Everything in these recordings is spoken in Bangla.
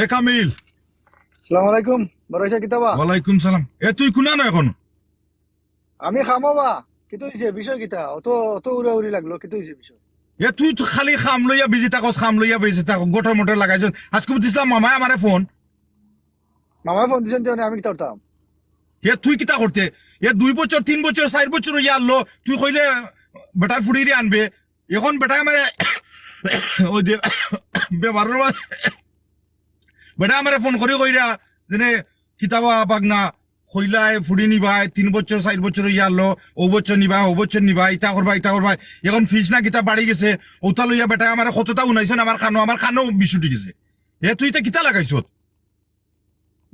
এ কামিল। সালাম আলাইকুম। বড়াইছা কিতাবা? ওয়ালাইকুম সালাম। এ তুই কুনা না এখন? আমি খামাবা। কিতো হইছে বিষয় কিতা? অত অত উড়াউড়ি লাগলো, কিতো হইছে বিষয়? এ তুই তো খালি খাম লইয়া বিজি থাকস, খাম লইয়া বিজি থাক, গোটর মোটর লাগাইছ। আজকে বুঝছিলাম মামায় আমারে ফোন। মামায় ফোন দিছেন দিও, আমি কিতা করতাম? এ তুই কিতা করতে? এ 2 বছর 3 বছর 4 বছর হইয়া আনলো, তুই কইলে বেটার ফুড়িরে আনবে। এখন বেটা আমারে ওই যে বেমারের মাঝে বেটা আমারে ফোন করি কইরা যেনে কিতাবা পাগনা কইলায় ফুড়ি নিবাই 3 বছর 4 বছর হইয়া আনলো, ও বছর নিবা ও বছর নিবা, ইটা করবা ইটা করবা। এখন ফিস না কিতা বাড়ি গেছে, ওটা লইয়া বেটা আমার কতটা উনাইছেন আমার খানো বিশুটি গেছে। এ তুই তা কিতা লাগাইছ?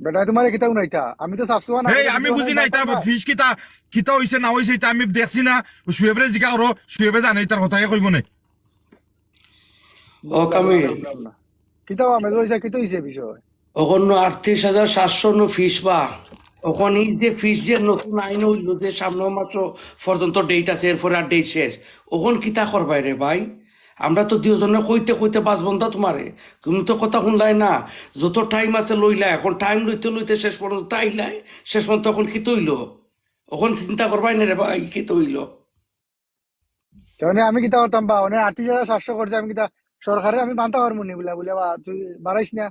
বেটা তোমারে কিতা উনাইতা? আমি তো সাফসুয়া না। এই আমি বুঝি না, এটা ফিস কিতা কিতা হইছে না হইছে, এটা আমি দেখছি না। সুয়েবরে জিকা করো, সুয়েবে জানে তার কথাই কইব না। ও কামিল, কিতাবা মেজো হইছে, কিতো হইছে বিষয়? ওখানে 38,700 নো ফিস বা ওখানে যে ফিস যে নতুন আইন হইল যে সামনে মাত্র পর্যন্ত ডেট আছে, এরপরে আর ডেট শেষ। ওখান কিতা করবাই রে ভাই? আমরা তো দুজনে কইতে কইতে বাস বন্ধ তোমারে, তুমি তো কথা শুনলাই না। যত টাইম আছে লইলা, এখন টাইম লইতে লইতে শেষ পর্যন্ত আইলাই, শেষ পর্যন্ত এখন কি তৈল? ওখানে চিন্তা করবাই না রে ভাই, কি তৈল? তাহলে আমি কিতা করতাম বা? 38,700 করছে, আমি কিতা সরকারে আমি বানতে পারবো নি বলে বলে বা তুই বাড়াইস না?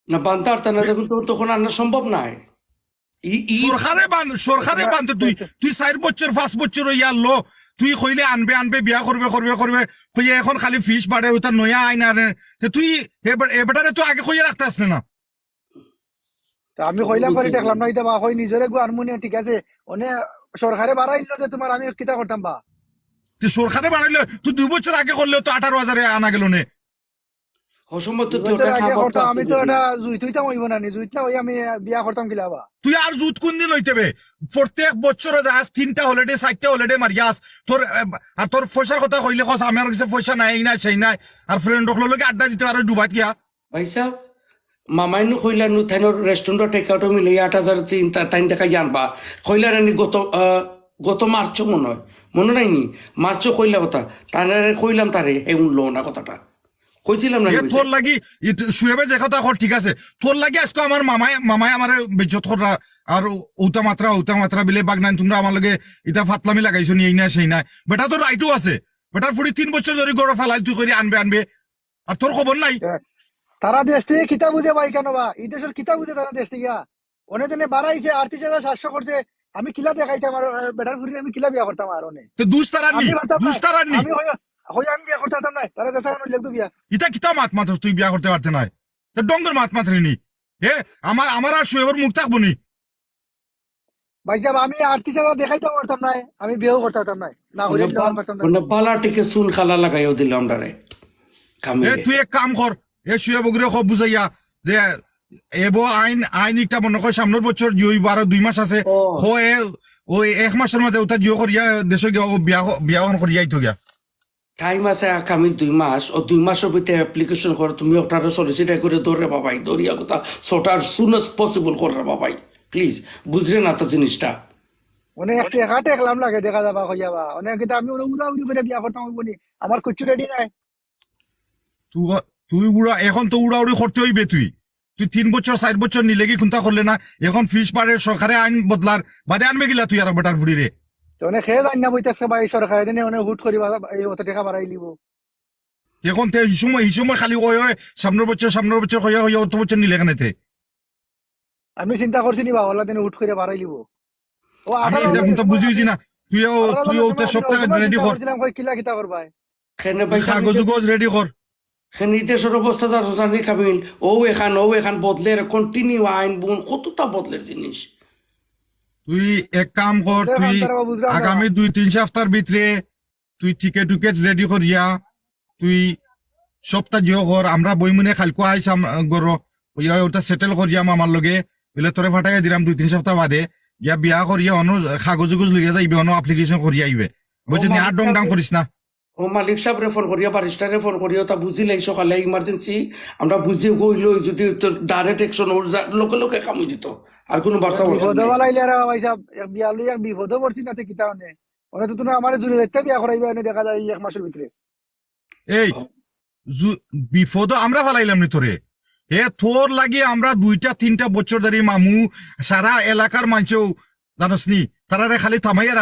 না বানতে পারতাম না, দেখুন তো তখন আনা সম্ভব নাই। সরকারে বান্ধে তুই তুই 4 বছর 5 বছর হইয়া আনলো, তুই কইলে আনবে আনবে বিয়া করবে করবে করবে কইয়া এখন খালি ফিস বাড়ে, ওটা নয়া আইন আনে। তুই এবারে তো আগে কইয়া রাখতে আসলে না। তা আমি কইলাম পারি দেখলাম না, ইতা বা কই নিজরে গো আনমুনি, ঠিক আছে। অনে সরকারে বাড়াইলো যে তোমার, আমি কিতা করতাম বা? তুই সরকারে বানাইলে তুই 2 বছর আগে করলেও তো 18,000 আনা গেল নে। অসম্মত তো বছর ওটা আগে খাবার করতাম আমি, তো এটা জুইত হইতাম হইব না নি? জুইত না হই আমি বিয়া করতাম কিলা বা? তুই আর জুত কোন দিন হইতেবে? প্রত্যেক বছর যাস 3টা হলিডে 4টা হলিডে মারিয়াস। আর তোর পয়সার কথা কইলে কস আমার কাছে পয়সা নাই, এই নাই সেই নাই। আর ফ্রেন্ড লোকে আড্ডা দিতে আর ডুবাইত গিয়া। ভাই সাহেব, মামাইনু কইলানু থাইনর রেস্টুরেন্ট টেক আউট মিলে 8,003 টাকা জানবা কইলার আনি গত মার্চ মনে নাই নি? মার্চ কইলা কথা তারে কইলাম, তারে এ উনলো না কথাটা কইছিলাম না। তোর লাগি শুয়েবে যে কথা কর, ঠিক আছে। তোর লাগি আজকে আমার মামায় আমার বেজ্জত করা। আর ওটা মাত্রা বিলে বাগনান তোমরা আমার লগে এটা ফাতলামি লাগাইছো নি, এই না সেই নাই। বেটা তোর রাইটও আছে, বেটার ফুড়ি 3 বছর ধরে গড় ফালাই তুই করে আনবে। আর তোর খবর নাই। তারা দেশ থেকে কিতা বুঝে ভাই কেন বা? এই দেশের কিতা বুঝে তারা দেশ থেকে? অনেক দিনে বাড়াইছে 38,700 করছে। আমি কিলা দেখাইতাম আর বেটার ফুরি আমি কিলা বিয়া করতাম আর অনেক? তো দুস্তারার নি, আমি পারতাম না। দুস্তারার নি। আমি হই আমি বিয়া করতে পারতাম না, তারা দেশে লেখতো বিয়া। ইটা কিতা মাত তুই বিয়া করতে পারতে নাই? তো ডঙ্গর মাত নি। এ আমার আর শুয়েবার মুখ থাকবো নি। ভাই সাহেব, আমি 38,000 দেখাইতে পারতাম না, আমি বিয়েও করতে পারতাম না, না হইলে পারতাম না। পালা টিকে চুন খালা লাগাইও দিলাম ডারে এ তুই এক কাম কর, এ শুয়ে বগুড়ে সব বুঝাইয়া যে এবো আইন একটা মনে কর সামনের বছর জিও 2 মাস আছে। ওই 1 মাসের মাঝে ওটা জিও করিয়া দেশে গিয়া বিয়া করিয়া আইতো গিয়া। টাইম আছে কামিল 2 মাস, ও 2 মাসের ভিতরে অ্যাপ্লিকেশন করো তুমি, ওটারে সলিসিটার করে দৌড়ে বাবাই দৌড়িয়া কথা সোটার সুন এস পসিবল করে বাবাই প্লিজ, বুঝলে না তো জিনিসটা? অনেক টাকা টেকলাম লাগে দেখা যাবা হইয়া বা অনেক, কিন্তু আমি উড়াউড়ি করে বিয়া করতাম হইব নি? আমার কুচ্ছু রেডি নাই। তুই এখন তো উড়াউড়ি করতে হইবে। তুই 3 বছর 4 বছর নিলে কি কোনটা করলে না? এখন ফিস পাড়ে সরকারে আইন বদলার বাদে আনবে গিলা তুই আর বেটার ফুড়ি রে। তো অনেক খেয়ে যাই না বইতেছে ভাই, সরকারে দিনে অনেক হুট করি এই অত টাকা বাড়াই লিব। এখন তে এই সময় খালি ওই সামনের বছর হইয়া অত বছর নিলে কেনেতে? আমি চিন্তা করছি নি বা ওলা দিনে হুট করে বাড়াই লিব। ও আমি এখন তো বুঝিছি না। তুইও সপ্তাহে রেডি কর, কিলা কিতা করবাই? খেনে পয়সা কাগজ রেডি কর। খেনে দেশের অবস্থা জানি কামিল, ও এখান বদলের কন্টিনিউ আইন বোন কতটা বদলের জিনিস। তুই এক কাম কর, তুই আগামী 2-3 সপ্তাহের ভিতরে তুই টিকেট রেডি করিয়া তুই সপ্তাহ জিও কর। আমরা বইমুনে খালকো আইসাম গর ওটা সেটেল করিয়াম আমার লগে বলে তোরে ফাটাই দিলাম 2-3 সপ্তাহ বাদে। ইয়া বিয়া করিয়া অন্য কাগজ লইয়া যাইবে, অন্য অ্যাপ্লিকেশন করিয়া আইবে। বুঝলি আর ডং ডাং করিস না। ও মালিক সাহেবরে ফোন করিয়া বারিস্টারে ফোন করিয়া তা বুঝিলাই সকালে ইমার্জেন্সি আমরা বুঝিয়ে গইল, যদি ডাইরেক্ট অ্যাকশন ওর লোকে কামই দিত আর কোনো বার্তা বিপদ বালাইলে আর ভাই সাহেব, বিয়া লইয়া বিপদও পড়ছি না, কিতা অনেক অনেক তো তুমি আমার জুড়ে দেখতে বিয়া করাইবে এনে দেখা যায় 1 মাসের ভিতরে। এই বিপদ আমরা ফালাইলাম নি তোরে। হে তোর লাগি আমরা 2-3 বছর ধরে মামু সারা এলাকার মানুষও জানসনি তারারে খালি থামাইয়া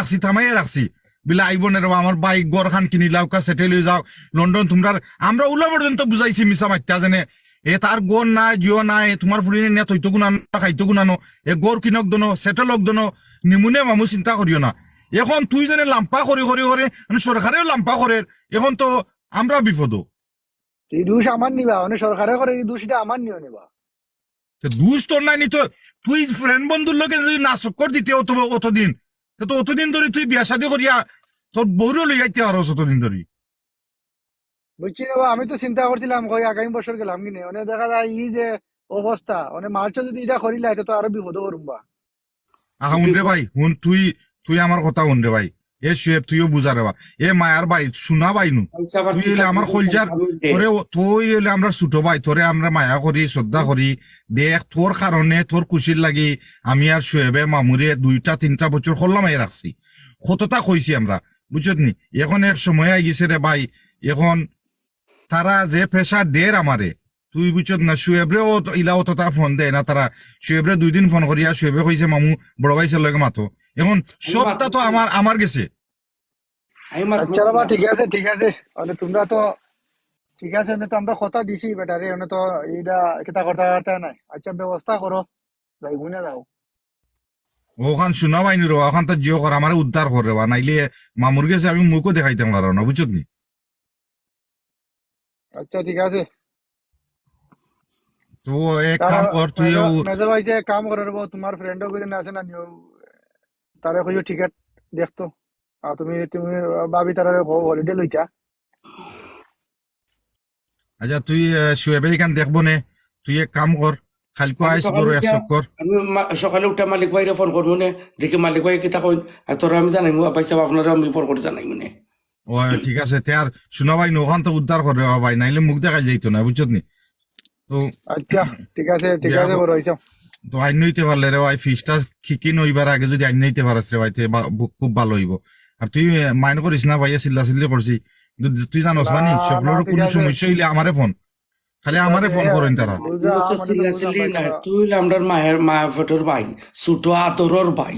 রাখছি বিলা আইবনের আমার বাইক গড় খান কিনি লাউকা সেটেল হয়ে যাও লন্ডন তোমরা আমরা উলা পর্যন্ত বুঝাইছি মিছা মাত্তা জানে এ তার গড় নাই জিও নাই তোমার ফুরিনে নিয়ে তৈতো গুণানো খাইতো গুণানো এ গড় কিনক দনো সেটেল হোক দনো নিমুনে মামু চিন্তা করিও না এখন তুই জানে লাম্পা করে সরকারেও লাম্পা করে এখন তো আমরা বিপদ এই দোষ আমার নিবা মানে সরকারে করে এই দোষটা আমার নিও নিবা দুষ তোর নাই তো তুই ফ্রেন্ড বন্ধুর লোকে যদি না চক্কর দিতে অতদিন তো অতদিন ধরে তুই বিয়া শাদী করিয়া তোর বউরও লই যাইতে পারো অতদিন ধরে বুঝছি না বা, আমি তো চিন্তা করছিলাম কই আগামী বছর গেলাম কিনে মানে দেখা যায় এই যে অবস্থা মানে মার্চে যদি এটা করিলাই তো আরো বিপদ করুম বা আহা হুন রে ভাই হুন তুই আমার কথা হুন রে ভাই এ শুয়েব তুইও বুঝা রে বা এ মায়ার ভাই শুনা ভাই নু তুই এলে আমার কলজার তোরে তুই এলে আমরা ছোট ভাই তোরে আমরা মায়া করি শ্রদ্ধা করি দেখ তোর কারণে তোর খুশির লাগি আমি আর শুয়েবে মামুরে 2-3 বছর হল্লা মাই রাখছি কতটা কইছি আমরা বুঝছত নি এখন এক সময় আই গেছে রে ভাই এখন তারা যে প্রেসার দের আমারে তুই বুঝছত না শুয়েবরে ইলাও তো তারা ফোন দেয় না তারা শুয়েবরে 2 দিন ফোন করিয়া শুয়েবে কইছে মামু বড় ভাইসের লগে মাতো এখন সবটা তো আমার গেছে আচ্ছা বাবা ঠিক আছে মানে তোমরা তো ঠিক আছে তো আমরা কথা দিছি বেটারে মানে তো এইটা কিতা করতে নাই আচ্ছা ব্যবস্থা করো যাই গুনে যাও ওখান শোনা পাইনি রে ওখান তো জিও কর আমার উদ্ধার করে বা নাইলে মামুর গেছে আমি মুখও দেখাইতাম কারণ না বুঝছত নি আচ্ছা ঠিক আছে তো এক কাম কর তুইও মেজো ভাই যে কাম করে রবো তোমার ফ্রেন্ডও কোদিন আছে না নিও তারে কইও টিকেট দেখতো আর তুমি ভাবি তারে হলিডে লইতা আচ্ছা তুই শুয়েবে এখান দেখবো নে তুই এক কাম কর খালকো আইস বড় এক চক্কর আমি সকালে উঠে মালিক ভাইরে ফোন করবো নে দেখি মালিক ভাই কিতা কইন আর তোরা আমি জানাই ভাই সাহেব আপনারা আমি ফোন করে জানাই মানে ও ঠিক আছে তে আর শোনা ভাই ওখান তো উদ্ধার করে ভাই নাইলে মুখ দেখাই যাইতো না বুঝছত নি তো আচ্ছা ঠিক আছে বড় হইছো তো আইন নইতে পারলে রে ভাই ফিসটা খিকি নইবার আগে যদি আইন নইতে পারস রে ভাই খুব ভালো হইব আর তুই মাইন্ড করিস না ভাইয়া চিল্লি করছি কিন্তু তুই জানোস না নি সকলের কোনো সমস্যা হইলে আমারে ফোন খালি আমারে ফোন করেন তারা তো সিল্লি না তুই আমরা মায়ের মায়া ফটোর ভাই ছোট আদরের ভাই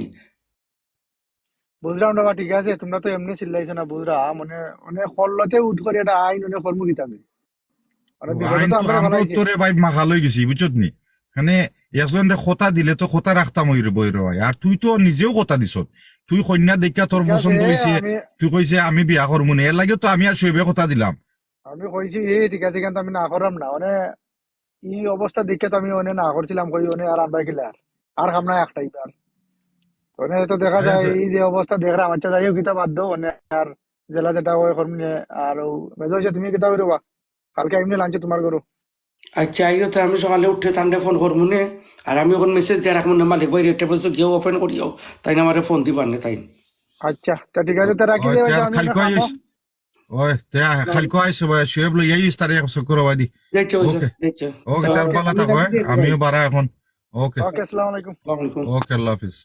বুঝলাম বাবা ঠিক আছে তোমরা তো এমনি চিল্লাইছো না বুঝরা মানে অনেক হল্লতে উঠ করে এটা আইন অনেক কর্মকিতাবে মানে বিপদে আইন তো তো আমরা আমরা বানাইছি উত্তরে ভাই মাখা লই গেছি বুঝছত নি মানে একজন কথা দিলে তো কথা রাখতাম ওই বইর ভাই আর তুই তো নিজেও কথা দিছ তুই কন্যা দেখা তোর ঠিক আছে, পছন্দ হয়েছে তুই কইছে আমি বিয়া করবো না এর লাগে তো আমি আর শৈবে কথা দিলাম আমি কইছি ঠিক আছে কিন্তু আমি না করাম না মানে এই অবস্থা দেখে তো আমি অনেক না করছিলাম কই অনেক আর আমরা খেলে আর খাম না একটাই আর মানে তো দেখা যায় এই যে অবস্থা দেখরা আমার যাইও কিতা বাধ্য অনেক আর জেলা যেটা ওই কর্মী আর মেজো হইছে তুমি কিতা করবা কালকে এমনি লাঞ্চে তোমার করো আচ্ছা আইও তো আমি সকালে উঠে তান্ডে ফোন করবো নে আর আমি এখন মেসেজ দিয়ে রাখবো না মালিক ভাই রেটে বলছো কেউ ওপেন করিও তাই না আমার ফোন দিবার না তাই আচ্ছা তা ঠিক আছে তা রাখি ওই দেবে তে আর আমি খালকো খাবো। আইস ওই তে খালকো আইস ভাই শুয়েব লই আইস তারে চক্কর ভাই দি দেখছো দেখছো ওকে তার পালা থাকো আমিও বাড়া এখন ওকে ওকে আসসালামু আলাইকুম আসসালামু আলাইকুম ওকে আল্লাহ হাফিজ